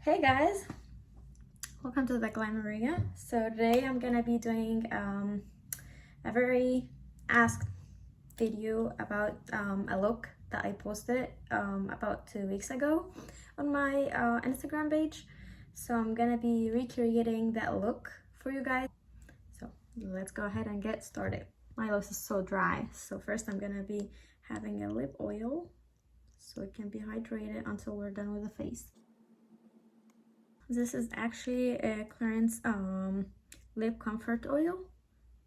Hey guys, welcome to the Glamoria. So today I'm gonna be doing a very asked video about a look that I posted about 2 weeks ago on my Instagram page. So I'm gonna be recreating that look for you guys. So let's go ahead and get started. My lips is so dry, so first I'm gonna be having a lip oil so it can be hydrated until we're done with the face. This is actually a Clarins lip comfort oil.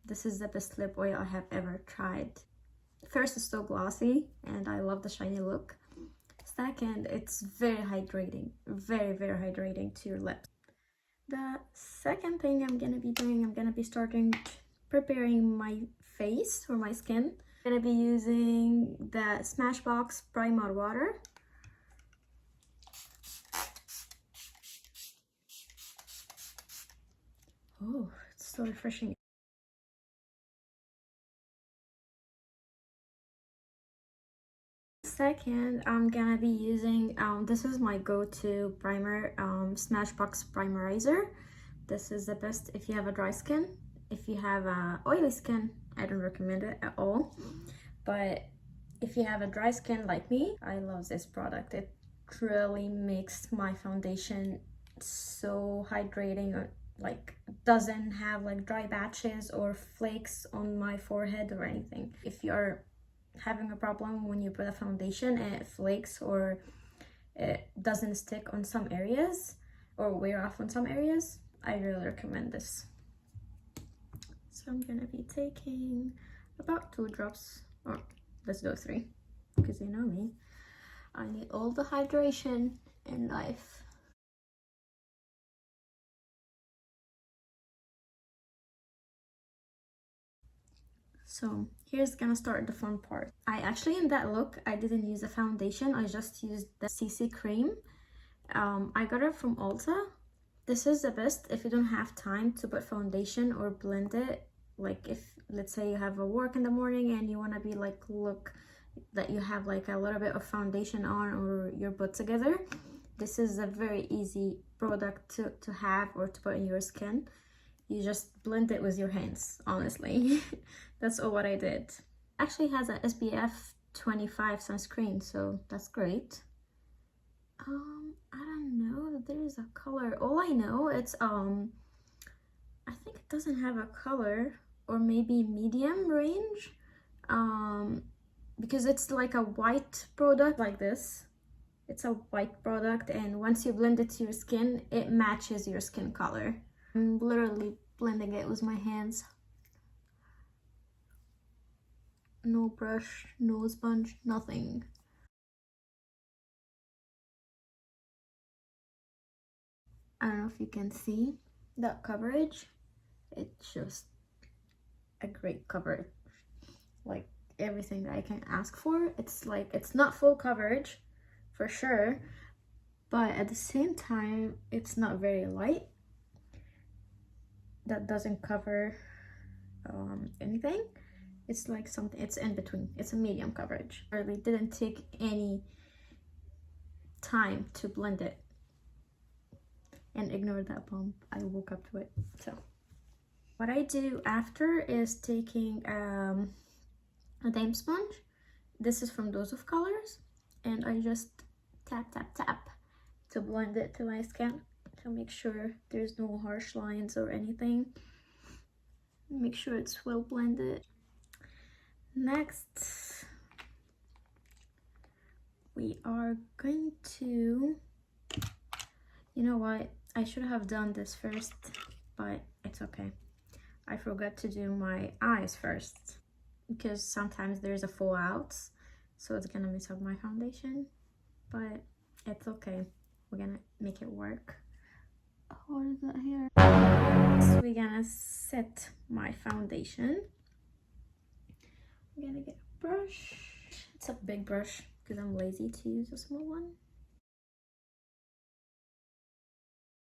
This is the best lip oil I have ever tried. First, it's so glossy and I love the shiny look. Second, it's very hydrating, very hydrating to your lips. The second thing I'm gonna be doing, I'm gonna be starting preparing my face or my skin. I'm gonna be using the Smashbox Primer Water. Oh, it's so refreshing. Second, I'm gonna be using this is my go-to primer, Smashbox Primerizer. This is the best if you have a dry skin. If you have a oily skin, I don't recommend it at all, but if you have a dry skin like me, I love this product. It really makes my foundation so hydrating, like doesn't have like dry patches or flakes on my forehead or anything. If you're having a problem when you put a foundation and it flakes or it doesn't stick on some areas or wear off on some areas, I really recommend this. So I'm gonna be taking about 2 drops, or let's go 3, because you know me, I need all the hydration in life. So here's gonna start the fun part. I actually, in that look, I didn't use a foundation, I just used the CC cream. I got it from Ulta. This is the best if you don't have time to put foundation or blend it. Like if, let's say you have a work in the morning and you want to be like, look that you have like a little bit of foundation on or you're put together. This is a very easy product to have or to put in your skin. You just blend it with your hands, honestly. That's all what I did. Actually has a SPF 25 sunscreen, so that's great. I don't know that there is a color. All I know it's I think it doesn't have a color, or maybe medium range, because it's like a white product like this. It's a white product, and once you blend it to your skin, it matches your skin color. I'm literally blending it with my hands. No brush, no sponge, nothing. I don't know if you can see that coverage. It's just a great coverage, like everything that I can ask for. It's like, it's not full coverage for sure, but at the same time it's not very light. That doesn't cover anything. It's like something, it's in between. It's a medium coverage. I really didn't take any time to blend it, and ignore that bump, I woke up to it. So what I do after is taking a dime sponge. This is from Dose of Colors, and I just tap to blend it to my skin to make sure there's no harsh lines or anything. Make sure it's well blended. Next, we are going to, you know what, I should have done this first, but it's okay. I forgot to do my eyes first, because sometimes there's a fallout, so it's gonna mess up my foundation, but it's okay. We're gonna make it work. Oh, what is that here? So we're gonna set my foundation. I'm gonna get a brush. It's a big brush because I'm lazy to use a small one.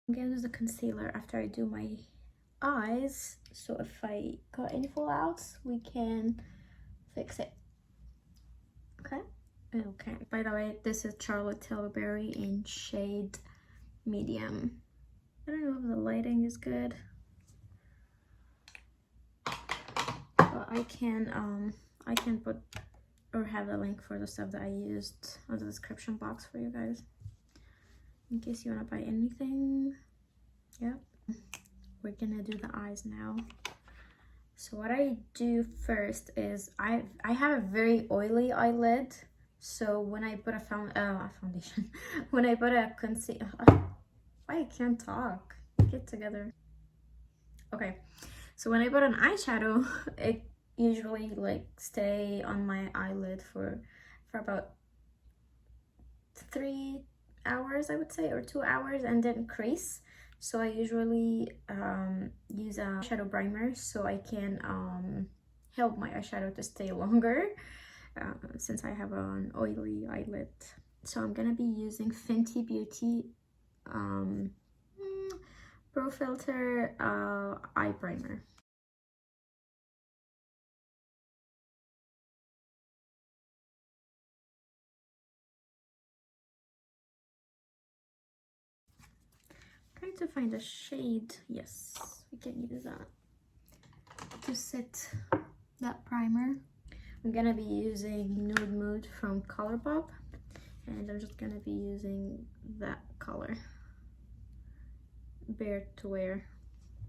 I'm gonna use the concealer after I do my eyes, so if I got any fallouts, we can fix it. Okay. By the way, this is Charlotte Tilbury in shade medium. I don't know if the lighting is good, but I can put or have the link for the stuff that I used on the description box for you guys in case you want to buy anything. Yep, we're gonna do the eyes now. So what I do first is I have a very oily eyelid, so when I put a foundation when I put a concealer, I can't talk, get together. Okay, so when I put an eyeshadow, it usually like stay on my eyelid for about 3 hours, I would say, or 2 hours, and then crease. So I usually use a shadow primer so I can help my eyeshadow to stay longer since I have an oily eyelid. So I'm gonna be using Fenty Beauty Pro Filter eye primer. Trying to find a shade. Yes, we can use that to set that primer. I'm gonna be using Nude Mood from Colourpop, and I'm just gonna be using that color, Bare to Wear.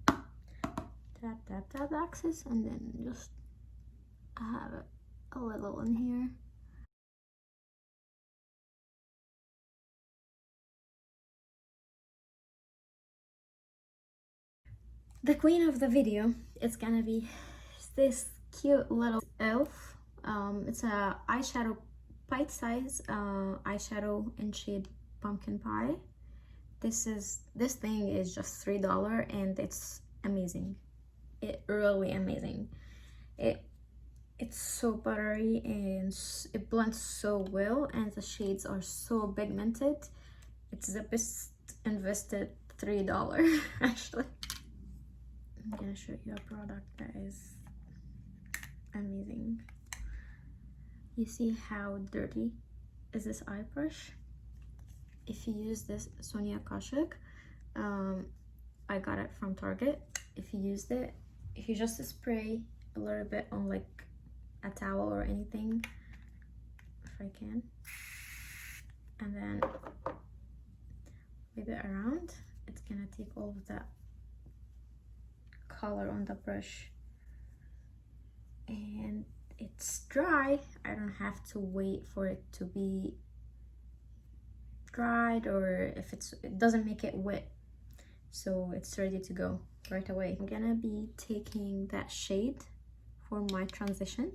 Tap tap tap the axis, and then just have a little in here. The queen of the video is gonna be this cute little E.L.F. It's a eyeshadow, bite size eyeshadow in shade Pumpkin Pie. This thing is just $3 and it's amazing. It really amazing. It's so buttery and it blends so well, and the shades are so pigmented. It's the best invested $3 actually. I'm gonna show you a product that is amazing. You see how dirty is this eye brush? If you use this Sonia Kashuk, I got it from Target. If you used it, if you just spray a little bit on like a towel or anything, if I can, and then wave it around, it's gonna take all of that color on the brush, and it's dry. I don't have to wait for it to be dried, or if it doesn't make it wet, so it's ready to go right away. I'm gonna be taking that shade for my transition.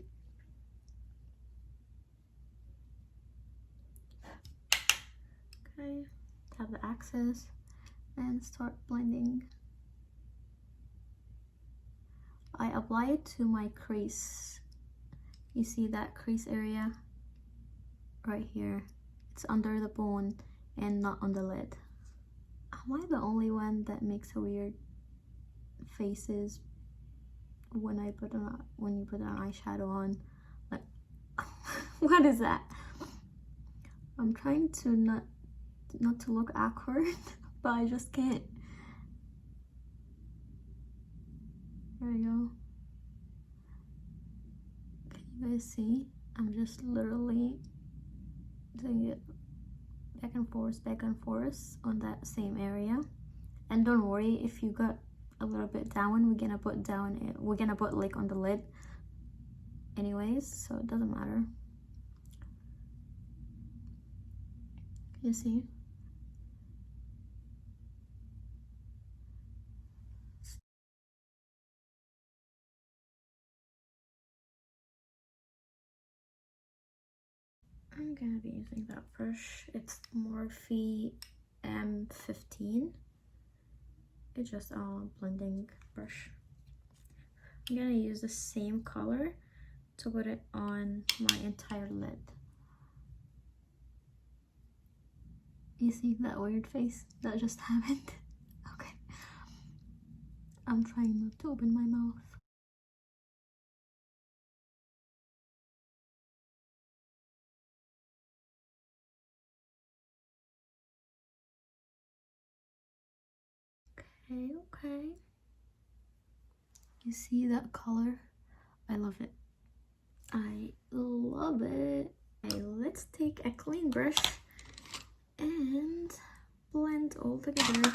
Okay, tap the axis and start blending. I apply it to my crease. You see that crease area right here? It's under the bone and not on the lid. Am I the only one that makes a weird faces when you put an eyeshadow on? Like, what is that? I'm trying to not to look awkward, but I just can't. There we go. Can you guys see? I'm just literally doing it back and forth on that same area. And don't worry if you got a little bit down, we're gonna put like on the lid anyways, so it doesn't matter. You see? I'm gonna be using that brush. It's Morphe M15. It's just a blending brush. I'm gonna use the same color to put it on my entire lid. You see that weird face that just happened? Okay. I'm trying not to open my mouth. Okay. You see that color? I love it. I love it. Okay, let's take a clean brush and blend all together.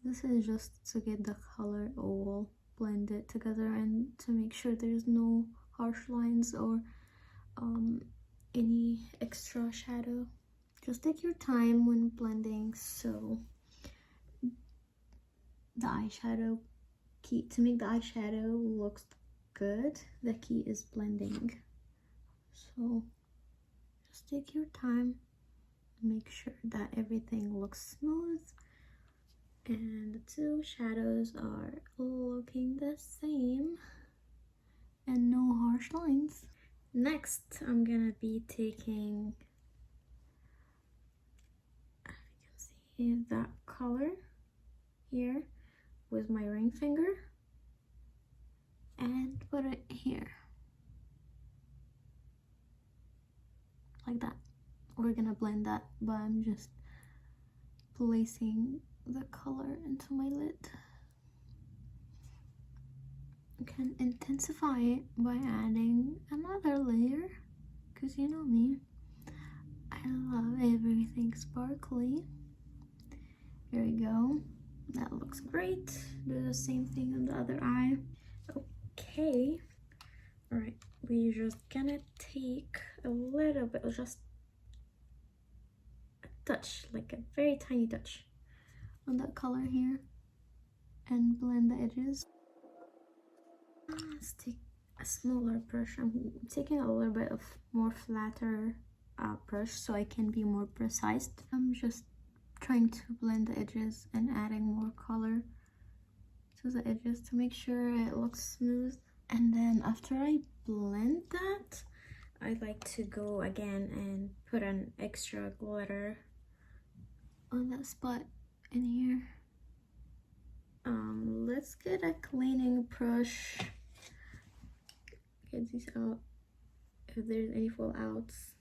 This is just to get the color all blended together and to make sure there's no harsh lines or any extra shadow. Just take your time when blending. So the eyeshadow key, to make the eyeshadow looks good, the key is blending. So just take your time, make sure that everything looks smooth and the two shadows are looking the same and no harsh lines. Next, I'm gonna be taking, if you can see that color here with my ring finger and put it here like that. We're gonna blend that, but I'm just placing the color into my lid. You can intensify it by adding another layer, because you know me, I love everything sparkly. There we go, that looks great. Do the same thing on the other eye. Okay, all right, we're just gonna take a little bit, just a touch, like a very tiny touch on that color here and blend the edges. Let's take a smaller brush. I'm taking a little bit of more flatter brush so I can be more precise. I'm just trying to blend the edges and adding more color to the edges to make sure it looks smooth. And then after I blend that, I like to go again and put an extra glitter on that spot in here. Let's get a cleaning brush, get these out if there's any fallouts,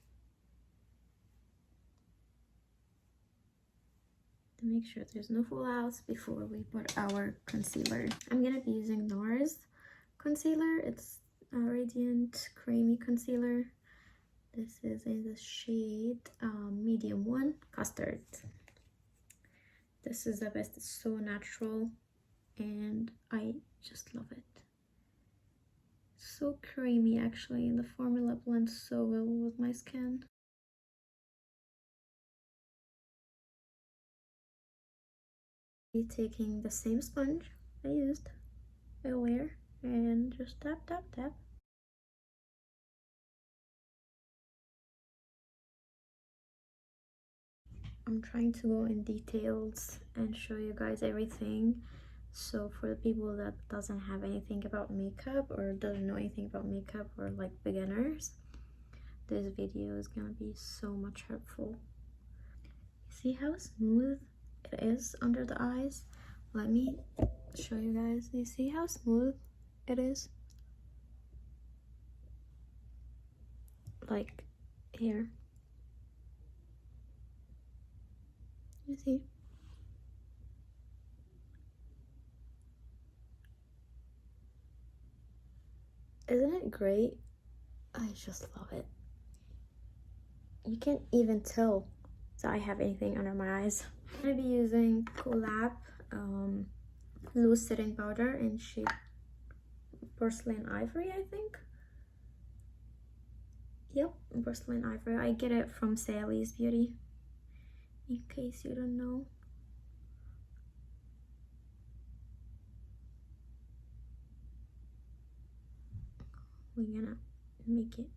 to make sure there's no fallouts before we put our concealer. I'm gonna be using NARS concealer. It's a radiant creamy concealer. This is in the shade medium 1 custard. This is the best. It's so natural and I just love it. So creamy actually, and the formula blends so well with my skin. Be taking the same sponge I used earlier and just tap tap tap. I'm trying to go in details and show you guys everything. So for the people that doesn't have anything about makeup or doesn't know anything about makeup or like beginners, this video is gonna be so much helpful. See how smooth it is under the eyes? Let me show you guys. You see how smooth it is? Like here. You see? Isn't it great? I just love it. You can't even tell that I have anything under my eyes. I'm gonna be using kohl loose setting powder in shade porcelain ivory, I think. Yep, porcelain ivory. I get it from Sally's Beauty, in case you don't know. We're gonna make it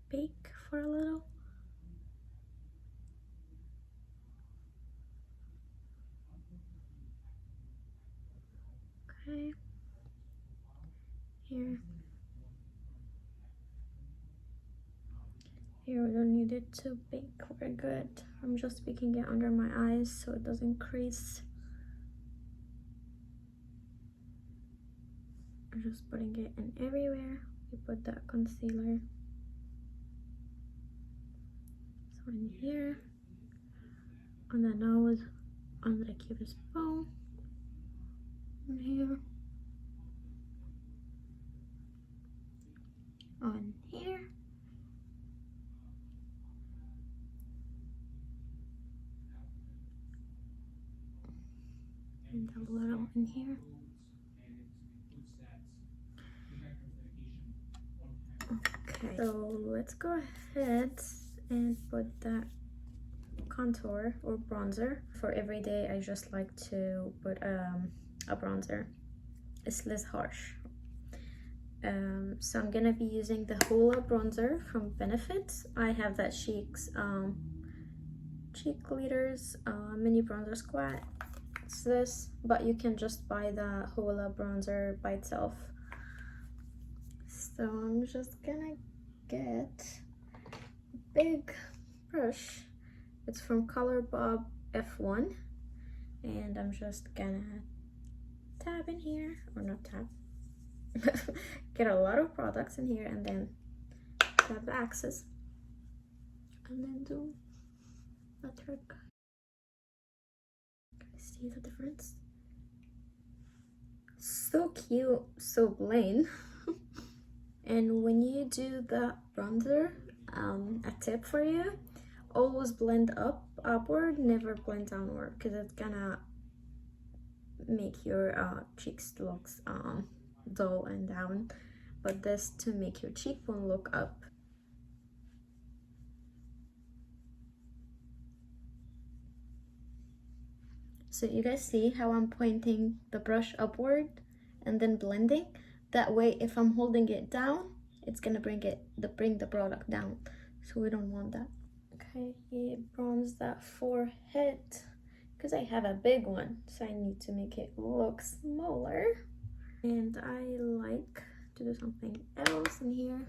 bake for a little. Okay, here we don't need it to bake. We're good. I'm just baking it under my eyes so it doesn't crease. I'm just putting it in everywhere. We put that concealer. So in here, on the nose, on the cupid's bow, on here, on here, and a little in here. Okay, so let's go ahead and put that contour or bronzer. For every day I just like to put a bronzer. It's less harsh. So I'm gonna be using the kohl bronzer from Benefit. I have that Cheeks cheek glitters mini bronzer squat. It's this, but you can just buy the kohl bronzer by itself. So I'm just gonna get a big brush. It's from colourpop F1, and I'm just gonna tap in here, or not tap, get a lot of products in here, and then tap the axis, and then do a trick. See the difference? So cute, so plain. And when you do the bronzer, a tip for you, always blend upward, never blend downward, because it's gonna make your cheeks look dull and down, but this to make your cheekbone look up. So you guys see how I'm pointing the brush upward and then blending? That way if I'm holding it down, it's gonna bring the product down, so we don't want that. Okay, bronze that forehead because I have a big one, so I need to make it look smaller. And I like to do something else in here.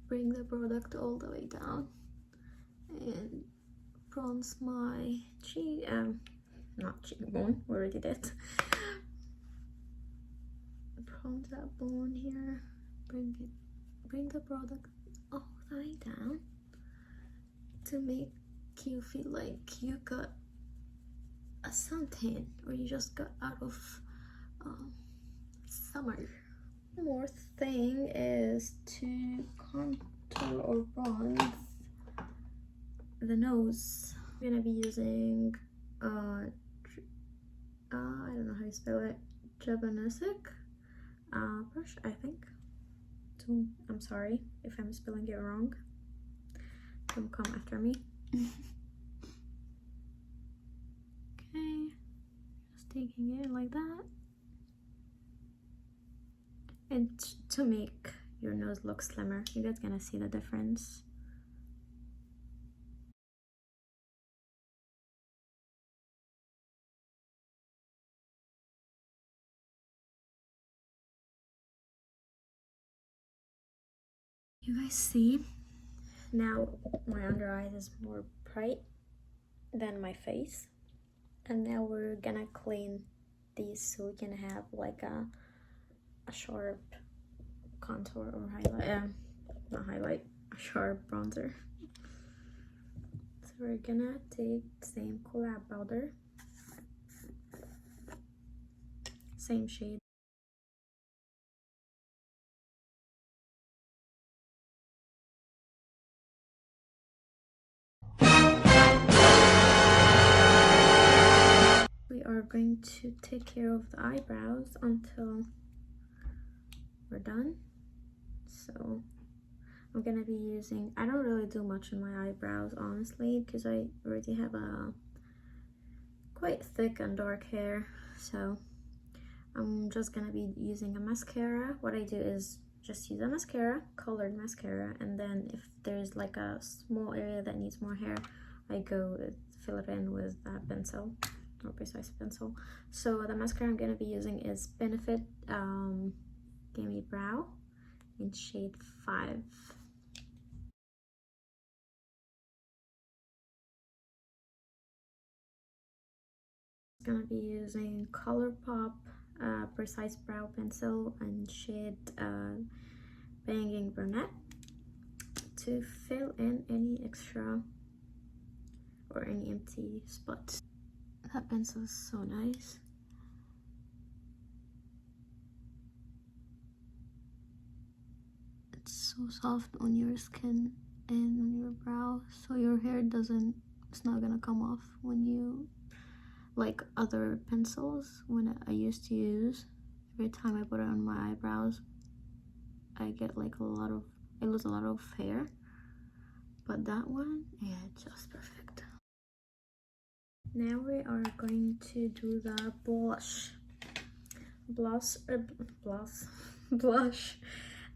Bring the product all the way down and bronze my cheek, not cheekbone, we already did. Bronze that bone here, bring the product all the way down to make you feel like you got a suntan or you just got out of summer. One more thing is to contour or bronze the nose. I'm gonna be using I don't know how you spell it, Japanesic brush, I think. So I'm sorry if I'm spelling it wrong. Don't come after me. Okay, just taking it like that. And to make your nose look slimmer, you guys gonna see the difference. You guys see? Now my under eyes is more bright than my face. And now we're gonna clean these so we can have like a sharp contour or highlight, not highlight, a sharp bronzer. So we're gonna take same kohl powder, same shade. We are going to take care of the eyebrows until we're done. So I'm gonna be using, I don't really do much in my eyebrows honestly, because I already have a quite thick and dark hair. So I'm just gonna be using a mascara. What I do is just use a mascara, colored mascara, and then if there's like a small area that needs more hair, I go fill it in with a pencil or precise pencil. So the mascara I'm gonna be using is Benefit Gimme Brow in shade 5. I'm gonna be using colourpop precise brow pencil and shade Banging Brunette to fill in any extra or any empty spots. That pencil is so nice. It's so soft on your skin and on your brow, so your hair doesn't, it's not gonna come off when you, like other pencils when I used to use. Every time I put it on my eyebrows, I get like I lose a lot of hair. But that one, yeah, just perfect. Now we are going to do the blush. Blush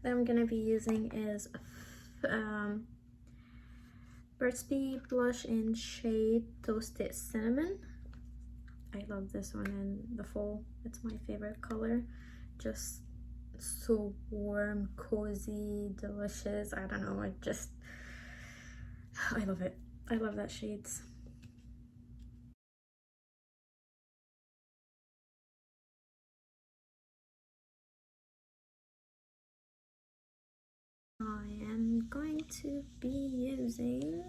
that I'm gonna be using is Burt's Bees blush in shade Toasted Cinnamon. I love this one in the fall. It's my favorite color. Just so warm, cozy, delicious. I don't know, I love it. I love that shades. I am going to be using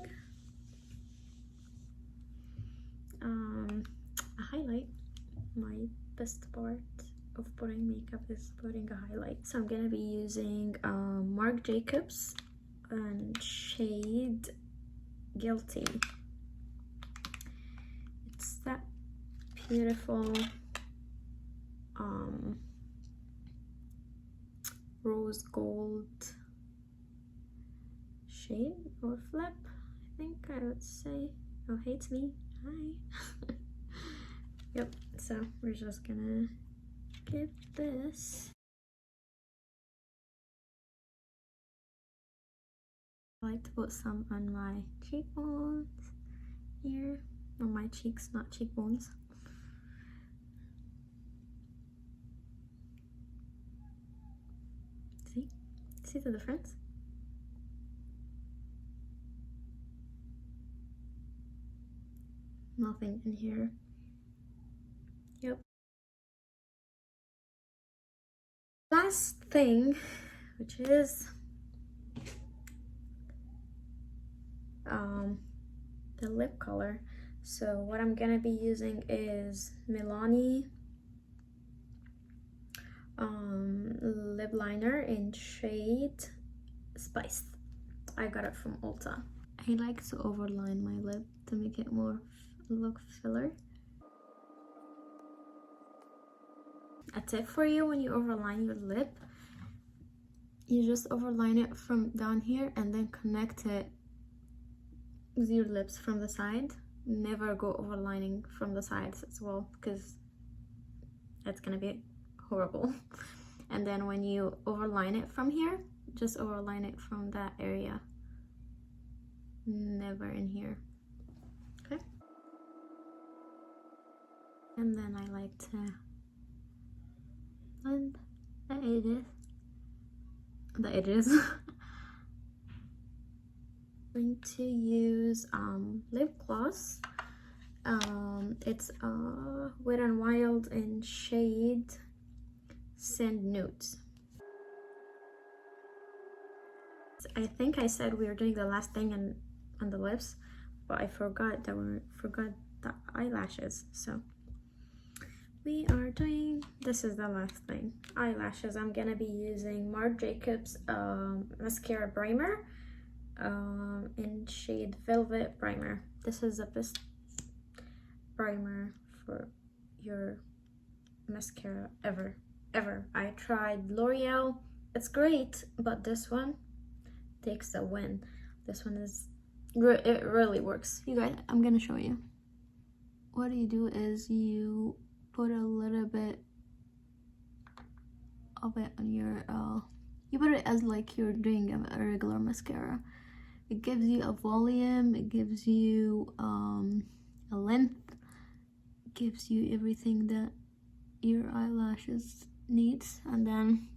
a highlight. My best part of putting makeup is putting a highlight. So I'm gonna be using Marc Jacobs and shade Guilty. It's that beautiful rose gold shade, or flip, I think I would say. Oh, hates me. Hi. Yep, so we're just gonna give this. I like to put some on my cheekbones here, on my cheeks, not cheekbones. See the difference? Nothing in here. Yep. Last thing, which is the lip color. So what I'm gonna be using is Milani lip liner in shade Spice. I got it from Ulta. I like to overline my lip to make it more look filler. A tip for you: when you overline your lip, you just overline it from down here and then connect it with your lips from the side. Never go overlining from the sides as well, because it's gonna be horrible. And then when you overline it from here, just overline it from that area, never in here. Okay. And then I like to blend the edges. Going to use lip gloss. It's Wet n Wild in shade Sand Nudes. I think I said we were doing the last thing on the lips, but I forgot that we forgot the eyelashes. So we are doing, this is the last thing, eyelashes. I'm gonna be using Marc Jacobs mascara primer in shade Velvet Primer. This is the best primer for your mascara ever. I tried L'Oreal, it's great, but this one takes the win. This one is, it really works. You guys, I'm gonna show you. What you do is you put a little bit of it on your you put it as like you're doing a regular mascara. It gives you a volume, it gives you a length, it gives you everything that your eyelashes needs, and then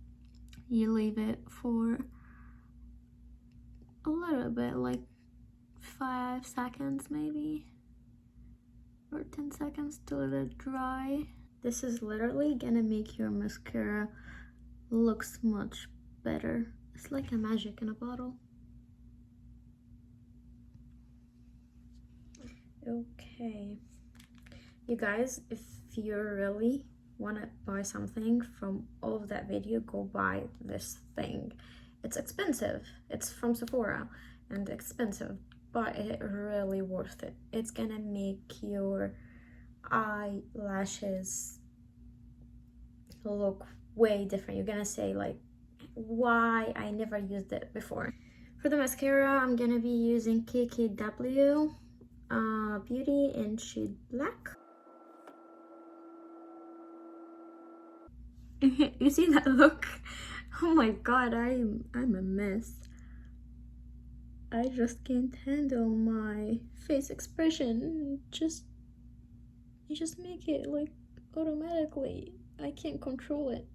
you leave it for a little bit, like 5 seconds maybe, or 10 seconds to let it dry. This is literally gonna make your mascara looks much better. It's like a magic in a bottle. Okay, you guys, if you really want to buy something from all of that video, go buy this thing. it's expensive. It's from Sephora and expensive, but it really worth it. It's gonna make your eyelashes look way different. You're gonna say like, why I never used it before. For the mascara, I'm gonna be using KKW Beauty in shade black. You see that look? Oh my god, I'm a mess. I just can't handle my face expression. You just make it like automatically. I can't control it.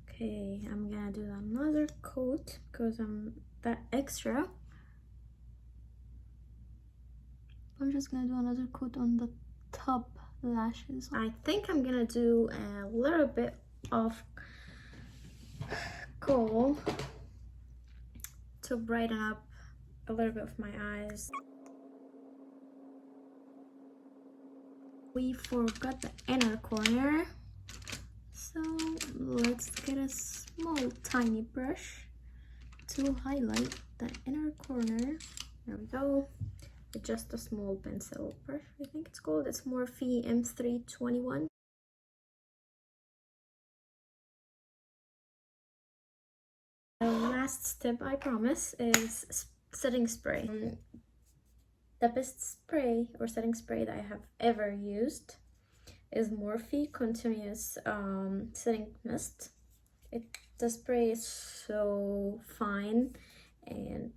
Okay, I'm gonna do another coat because I'm that extra. I'm just gonna do another coat on the top lashes. I think I'm gonna do a little bit of kohl to brighten up a little bit of my eyes. We forgot the inner corner, so let's get a small tiny brush to highlight the inner corner. There we go. With just a small pencil brush, I think it's called. It's Morphe M321. The last step, I promise, is setting spray. The best spray or setting spray that I have ever used is Morphe Continuous Setting Mist. The spray is so fine and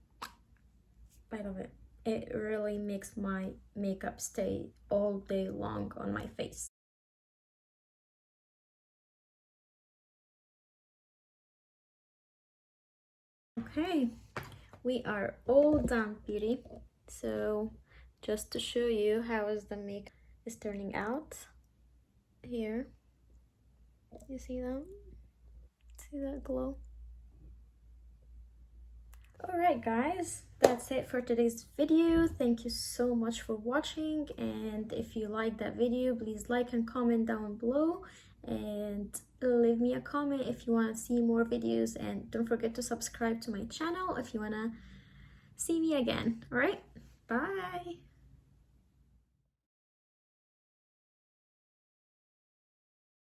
I love it. It really makes my makeup stay all day long on my face. Okay, we are all done, beauty. So just to show you how is the makeup is turning out here. You see that? See that glow? Alright guys, that's it for today's video. Thank you so much for watching, and if you like that video, please like and comment down below and leave me a comment if you want to see more videos, and don't forget to subscribe to my channel if you want to see me again. Alright, bye.